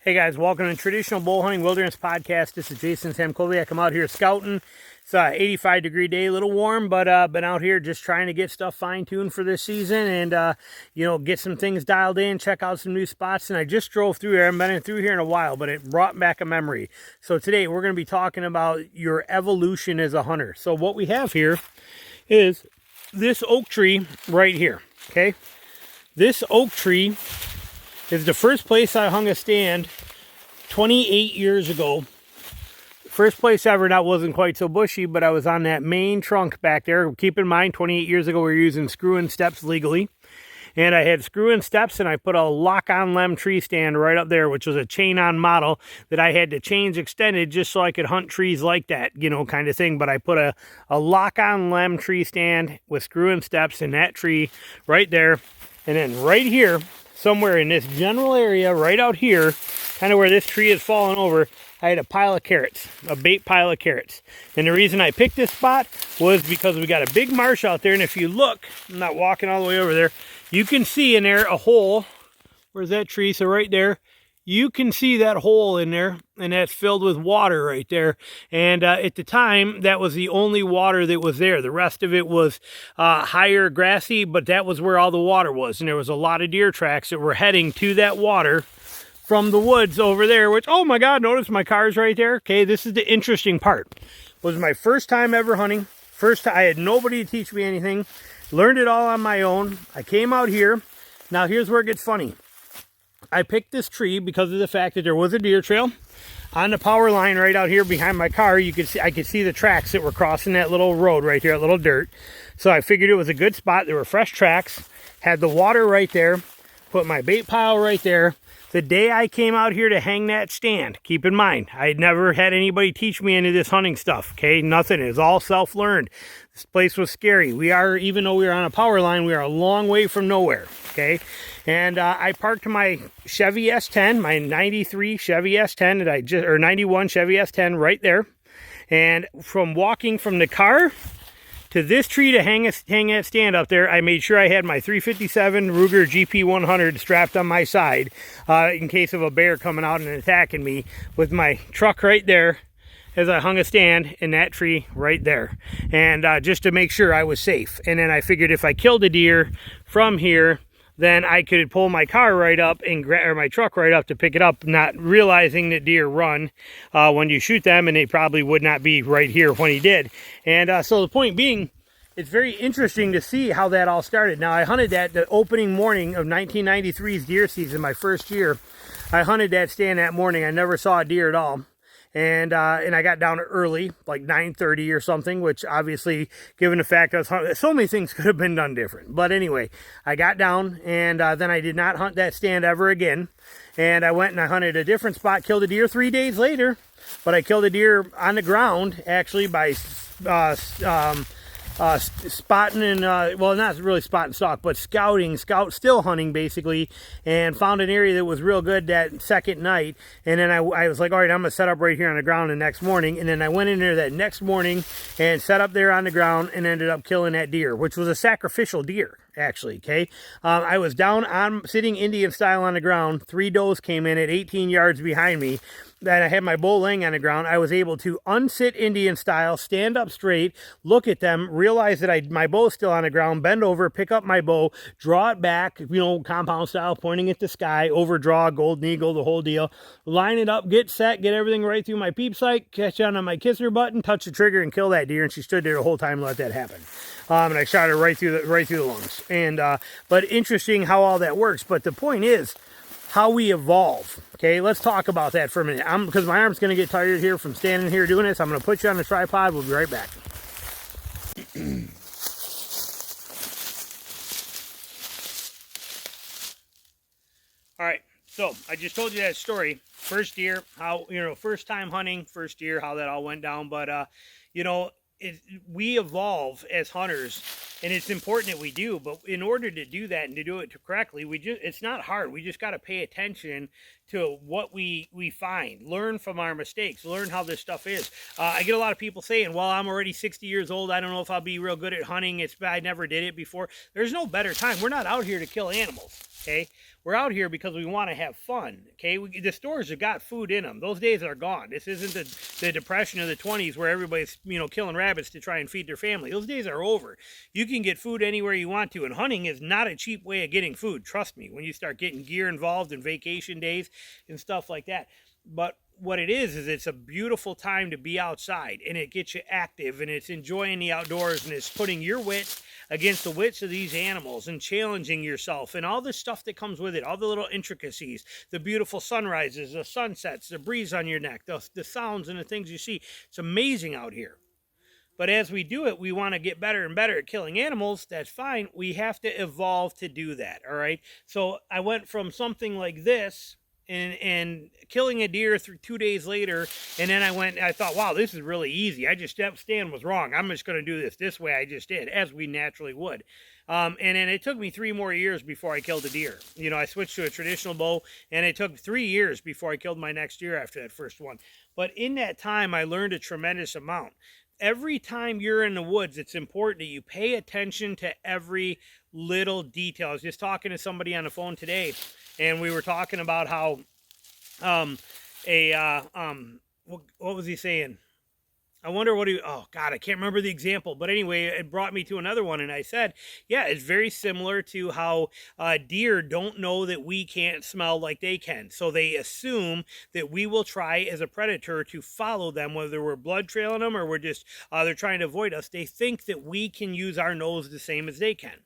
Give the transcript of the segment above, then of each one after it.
Hey guys, welcome to Traditional Bow Hunting Wilderness Podcast. This is Jason Samkoviak. I'm out here scouting. It's a 85-degree day, a little warm, but been out here just trying to get stuff fine-tuned for this season and, get some things dialed in, check out some new spots. And I just drove through here. I haven't been through here in a while, but it brought back a memory. So today we're going to be talking about your evolution as a hunter. So what we have here is this oak tree right here, okay? This oak tree is the first place I hung a stand 28 years ago. First place ever. That wasn't quite so bushy, but I was on that main trunk back there. Keep in mind, 28 years ago, we were using screw-in steps legally. And I had screw-in steps, and I put a lock-on lem tree stand right up there, which was a chain-on model that I had to change extended just so I could hunt trees like that, kind of thing. But I put a lock-on lem tree stand with screw-in steps in that tree right there. And then right here, somewhere in this general area, right out here, kind of where this tree is falling over, I had a pile of carrots, a bait pile of carrots. And the reason I picked this spot was because we got a big marsh out there. And if you look, I'm not walking all the way over there, you can see in there a hole. Where's that tree? So right there, you can see that hole in there, and that's filled with water right there. And at the time, that was the only water that was there. The rest of it was higher grassy, but that was where all the water was. And there was a lot of deer tracks that were heading to that water from the woods over there, which, oh my God, notice my car's right there. Okay, this is the interesting part. It was my first time ever hunting. I had nobody to teach me anything. Learned it all on my own. I came out here. Now here's where it gets funny. I picked this tree because of the fact that there was a deer trail on the power line right out here behind my car. I could see the tracks that were crossing that little road right there, that little dirt. So I figured it was a good spot. There were fresh tracks, had the water right there, put my bait pile right there. The day I came out here to hang that stand, keep in mind, I had never had anybody teach me any of this hunting stuff, okay? Nothing. It was all self-learned. This place was scary. Even though we were on a power line, we are a long way from nowhere, okay? And I parked my Chevy S10, my 93 Chevy S10, or 91 Chevy S10 right there. And from walking from the car to this tree to hang that stand up there, I made sure I had my 357 Ruger GP100 strapped on my side in case of a bear coming out and attacking me, with my truck right there as I hung a stand in that tree right there. And just to make sure I was safe. And then I figured if I killed a deer from here, then I could pull my car right up or my truck right up to pick it up, not realizing that deer run when you shoot them, and they probably would not be right here when he did. And so the point being, it's very interesting to see how that all started. Now, I hunted that the opening morning of 1993's deer season, my first year. I hunted that stand that morning. I never saw a deer at all. And I got down early, like 9:30 or something, which obviously, given the fact I was hunting, so many things could have been done different. But anyway, I got down, and then I did not hunt that stand ever again. And I went and I hunted a different spot, killed a deer 3 days later. But I killed a deer on the ground, actually, by spotting and, well, not really spot and stalk, but still hunting basically, and found an area that was real good that second night. And then I was like, all right, I'm gonna set up right here on the ground the next morning. And then I went in there that next morning and set up there on the ground and ended up killing that deer, which was a sacrificial deer, actually. Okay, I was down sitting Indian style on the ground. 3 does came in at 18 yards behind me. Then I had my bow laying on the ground. I was able to unsit Indian style, stand up straight, look at them, realize that my bow's still on the ground, bend over, pick up my bow, draw it back, compound style, pointing at the sky, overdraw, golden eagle, the whole deal, line it up, get set, get everything right through my peep sight, catch on my kisser button, touch the trigger, and kill that deer. And she stood there the whole time and let that happen. And I shot her right through the lungs. And but interesting how all that works. But the point is how we evolve. Okay, let's talk about that for a minute. Because my arm's going to get tired here from standing here doing this. I'm going to put you on the tripod. We'll be right back. All right, so I just told you that story. First deer, first time hunting, first deer, how that all went down. But, we evolve as hunters And it's important that we do, but in order to do that and to do it correctly, it's not hard. We just got to pay attention to what we find, learn from our mistakes, learn how this stuff is. I get a lot of people saying, well, I'm already 60 years old. I don't know if I'll be real good at hunting. I never did it before. There's no better time. We're not out here to kill animals. Okay, we're out here because we want to have fun. Okay, the stores have got food in them. Those days are gone. This isn't the depression of the 20s where everybody's killing rabbits to try and feed their family. Those days are over. You can get food anywhere you want to, and hunting is not a cheap way of getting food. Trust me, when you start getting gear involved in vacation days and stuff like that. But what it is it's a beautiful time to be outside, and it gets you active, and it's enjoying the outdoors, and it's putting your wits against the wits of these animals and challenging yourself and all the stuff that comes with it, all the little intricacies, the beautiful sunrises, the sunsets, the breeze on your neck, the sounds and the things you see. It's amazing out here. But as we do it, we want to get better and better at killing animals. That's fine. We have to evolve to do that, all right? So I went from something like this and killing a deer 2 days later, and then I thought, wow, this is really easy. That stand was wrong. I'm just going to do this way I just did, as we naturally would. And then it took me 3 more years before I killed a deer. I switched to a traditional bow, and it took 3 years before I killed my next deer after that first one. But in that time, I learned a tremendous amount. Every time you're in the woods, it's important that you pay attention to every little detail. I was just talking to somebody on the phone today, and we were talking about how what was he saying? I wonder oh God, I can't remember the example, but anyway, it brought me to another one, and I said, yeah, it's very similar to how deer don't know that we can't smell like they can. So they assume that we will try as a predator to follow them, whether we're blood trailing them or we're just, they're trying to avoid us. They think that we can use our nose the same as they can.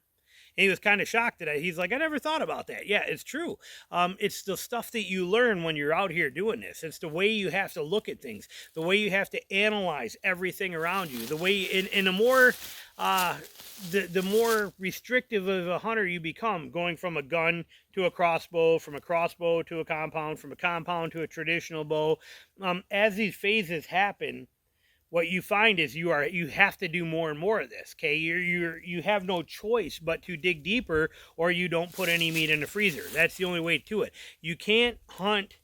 And he was kind of shocked at he's like, I never thought about that. Yeah, it's true. It's the stuff that you learn when you're out here doing this. It's the way you have to look at things, the way you have to analyze everything around you, the way, in the more restrictive of a hunter you become, going from a gun to a crossbow, from a crossbow to a compound, from a compound to a traditional bow. As these phases happen, what you find is you have to do more and more of this. Okay, you have no choice but to dig deeper, or you don't put any meat in the freezer. That's the only way to it. You can't hunt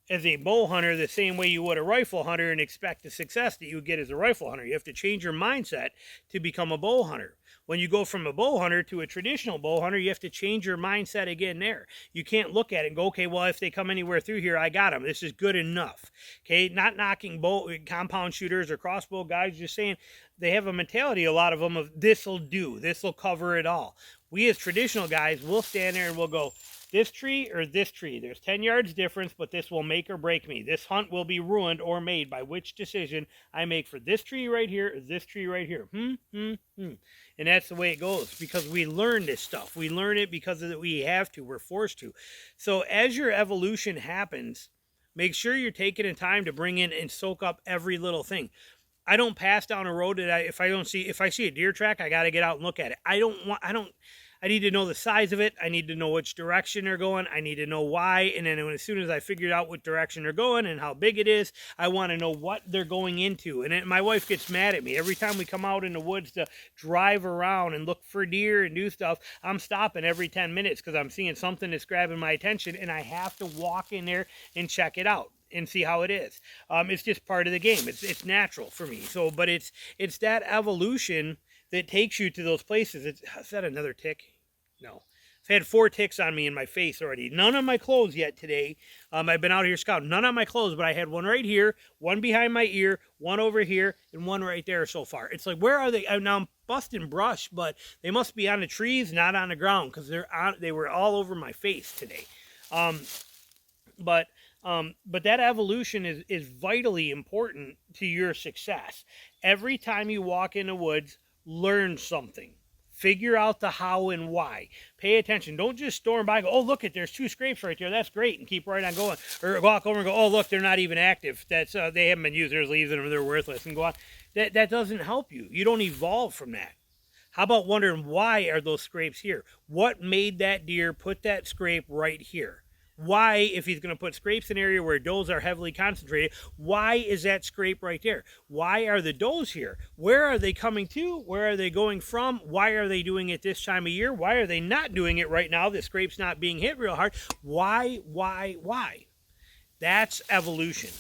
as a bow hunter the same way you would a rifle hunter and expect the success that you would get as a rifle hunter. You have to change your mindset to become a bow hunter. When you go from a bow hunter to a traditional bow hunter, you have to change your mindset again there. You can't look at it and go, okay, well, if they come anywhere through here, I got them. This is good enough. Okay, not knocking compound shooters or crossbow guys, just saying they have a mentality, a lot of them, of this'll do. This'll cover it all. We as traditional guys, we'll stand there and we'll go, this tree or this tree. There's 10 yards difference, but this will make or break me. This hunt will be ruined or made by which decision I make for this tree right here or this tree right here. And that's the way it goes, because we learn this stuff. We learn it because we have to. We're forced to. So as your evolution happens, make sure you're taking the time to bring in and soak up every little thing. I don't pass down a road that if I see a deer track, I got to get out and look at it. I need to know the size of it. I need to know which direction they're going. I need to know why. And then as soon as I figured out what direction they're going and how big it is, I want to know what they're going into. And my wife gets mad at me. Every time we come out in the woods to drive around and look for deer and do stuff, I'm stopping every 10 minutes because I'm seeing something that's grabbing my attention, and I have to walk in there and check it out and see how it is. It's just part of the game. It's natural for me. So, but it's that evolution that takes you to those places. Is that another tick? No. I've had 4 ticks on me in my face already. None on my clothes yet today. I've been out here scouting. None on my clothes, but I had one right here, one behind my ear, one over here, and one right there so far. It's like, where are they? Now I'm busting brush, but they must be on the trees, not on the ground, because they were all over my face today. But that evolution is vitally important to your success. Every time you walk in the woods, learn something. Figure out the how and why. Pay attention. Don't just storm by and go, oh, look, there's 2 scrapes right there. That's great. And keep right on going. Or walk over and go, oh, look, they're not even active. That's they haven't been used. There's leaves in them. They're worthless. And go on. That doesn't help you. You don't evolve from that. How about wondering, why are those scrapes here? What made that deer put that scrape right here? Why, if he's going to put scrapes in an area where does are heavily concentrated, why is that scrape right there? Why are the does here? Where are they coming to? Where are they going from? Why are they doing it this time of year? Why are they not doing it right now? The scrape's not being hit real hard. Why? That's evolution.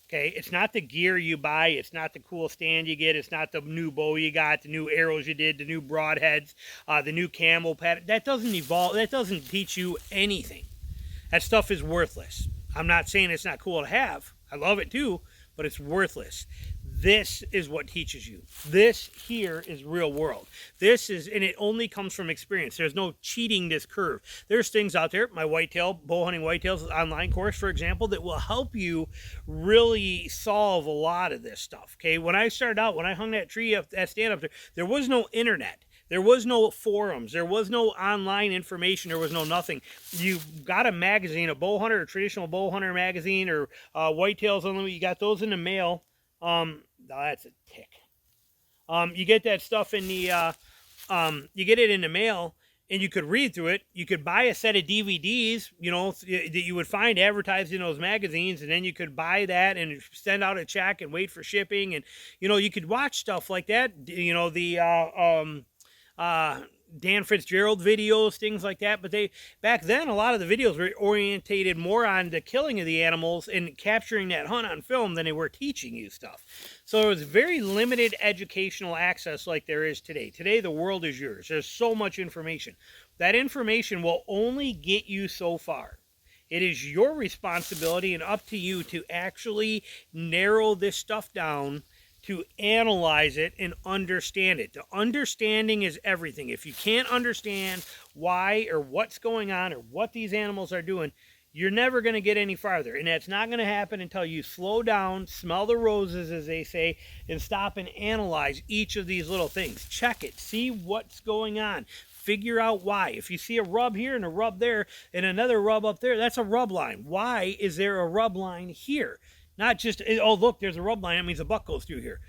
Okay, it's not the gear you buy, it's not the cool stand you get, it's not the new bow you got, the new arrows you did, the new broadheads, the new camel pattern. That doesn't evolve, that doesn't teach you anything. That stuff is worthless. I'm not saying it's not cool to have. I love it too, but it's worthless. This is what teaches you. This here is real world. This is, and it only comes from experience. There's no cheating this curve. There's things out there, my bow hunting whitetails online course, for example, that will help you really solve a lot of this stuff. Okay, when I started out, when I hung that tree up, that stand up there, there was no internet. There was no forums. There was no online information. There was no nothing. You got a magazine, a bow hunter, a traditional bow hunter magazine, or Whitetails Unlimited. You got those in the mail. That's a tick. You get that stuff in the, you get it in the mail, and you could read through it. You could buy a set of DVDs, you know, that you would find advertised in those magazines, and then you could buy that and send out a check and wait for shipping, and you know, you could watch stuff like that. You know, the Dan Fitzgerald videos, things like that. But back then, a lot of the videos were orientated more on the killing of the animals and capturing that hunt on film than they were teaching you stuff. So it was very limited educational access like there is today. Today, the world is yours. There's so much information. That information will only get you so far. It is your responsibility and up to you to actually narrow this stuff down, to analyze it and understand it. The understanding is everything. If you can't understand why or what's going on or what these animals are doing, you're never going to get any farther. And that's not going to happen until you slow down, smell the roses, as they say, and stop and analyze each of these little things. Check it. See what's going on. Figure out why. If you see a rub here and a rub there and another rub up there, that's a rub line. Why is there a rub line here? Not just, oh, look, there's a rub line. That means a buck goes through here.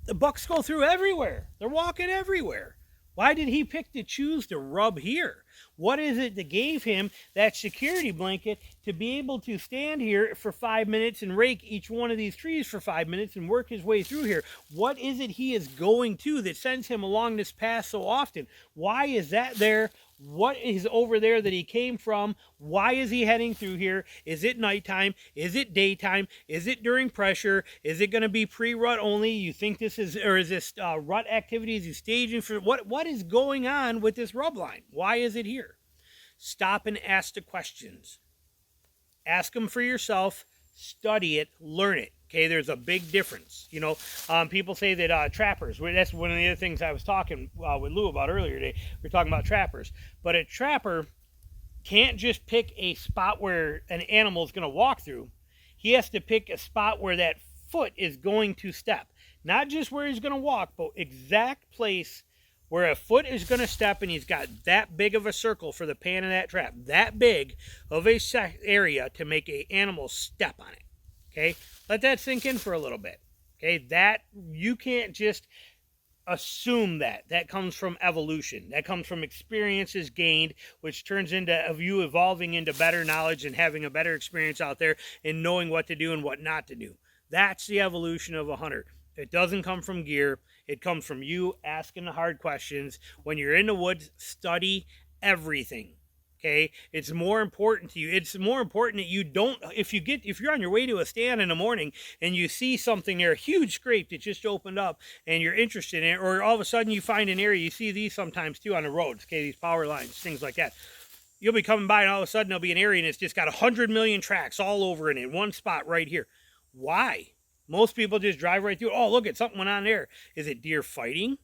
The bucks go through everywhere. They're walking everywhere. Why did he pick to choose to rub here? What is it that gave him that security blanket to be able to stand here for 5 minutes and rake each one of these trees for 5 minutes and work his way through here? What is it he is going to that sends him along this path so often? Why is that there? What is over there that he came from? Why is he heading through here? Is it nighttime? Is it daytime? Is it during pressure? Is it going to be pre-rut only? You think this is, or is this rut activities he's staging for? What is going on with this rub line? Why is it here? Stop and ask the questions. Ask them for yourself. Study it. Learn it. Okay, there's a big difference. You know, people say that trappers, that's one of the other things I was talking with Lou about earlier today. We were talking about trappers. But a trapper can't just pick a spot where an animal is going to walk through. He has to pick a spot where that foot is going to step. Not just where he's going to walk, but exact place where a foot is going to step, and he's got that big of a circle for the pan of that trap. That big of a area to make an animal step on it. Okay, let that sink in for a little bit. Okay, that you can't just assume that. That comes from evolution. That comes from experiences gained, which turns into you evolving into better knowledge and having a better experience out there and knowing what to do and what not to do. That's the evolution of a hunter. It doesn't come from gear. It comes from you asking the hard questions. When you're in the woods, study everything. Okay, it's more important to you. It's more important that you don't, if you're on your way to a stand in the morning and you see something there, a huge scrape that just opened up and you're interested in it, or all of a sudden you find an area, you see these sometimes too on the roads, okay, these power lines, things like that. You'll be coming by and all of a sudden there'll be an area and it's just got 100 million tracks all over it in one spot right here. Why? Most people just drive right through. Oh, look, something went on there. Is it deer fighting?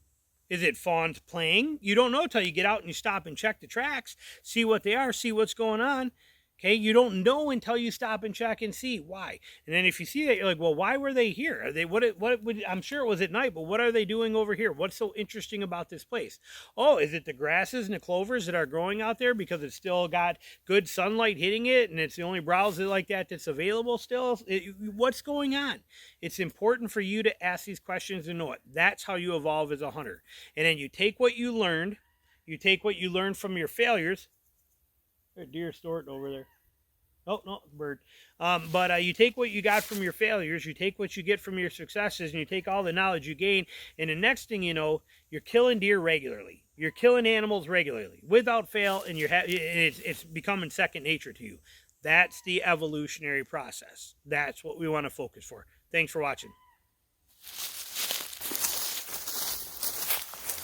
Is it fawns playing? You don't know till you get out and you stop and check the tracks, see what they are, see what's going on. Okay, you don't know until you stop and check and see why. And then if you see that, you're like, well, why were they here? Are they what would, I'm sure it was at night, but what are they doing over here? What's so interesting about this place? Oh, is it the grasses and the clovers that are growing out there because it's still got good sunlight hitting it and it's the only browser like that that's available still? What's going on? It's important for you to ask these questions and know it. That's how you evolve as a hunter. And then you take what you learned, from your failures. There's a deer snorting over there. Oh, no, bird. But you take what you got from your failures, you take what you get from your successes, and you take all the knowledge you gain, and the next thing you know, you're killing deer regularly. You're killing animals regularly, without fail, and it's becoming second nature to you. That's the evolutionary process. That's what we want to focus for. Thanks for watching.